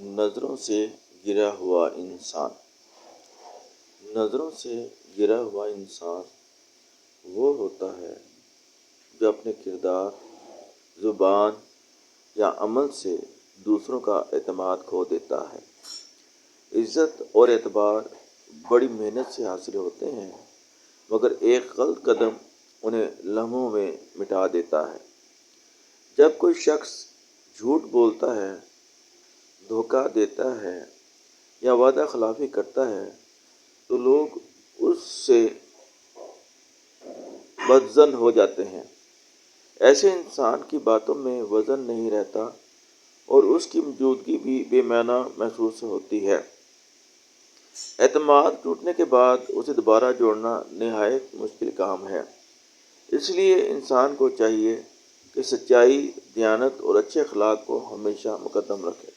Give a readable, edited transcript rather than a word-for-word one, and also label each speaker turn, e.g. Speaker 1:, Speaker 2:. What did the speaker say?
Speaker 1: نظروں سے گرا ہوا انسان۔ نظروں سے گرا ہوا انسان وہ ہوتا ہے جو اپنے کردار، زبان یا عمل سے دوسروں کا اعتماد کھو دیتا ہے۔ عزت اور اعتبار بڑی محنت سے حاصل ہوتے ہیں، مگر ایک غلط قدم انہیں لمحوں میں مٹا دیتا ہے۔ جب کوئی شخص جھوٹ بولتا ہے، دھوکہ دیتا ہے یا وعدہ خلافی کرتا ہے تو لوگ اس سے بدظن ہو جاتے ہیں۔ ایسے انسان کی باتوں میں وزن نہیں رہتا اور اس کی موجودگی بھی بے معنی محسوس ہوتی ہے۔ اعتماد ٹوٹنے کے بعد اسے دوبارہ جوڑنا نہایت مشکل کام ہے۔ اس لیے انسان کو چاہیے کہ سچائی، دیانت اور اچھے اخلاق کو ہمیشہ مقدم رکھے۔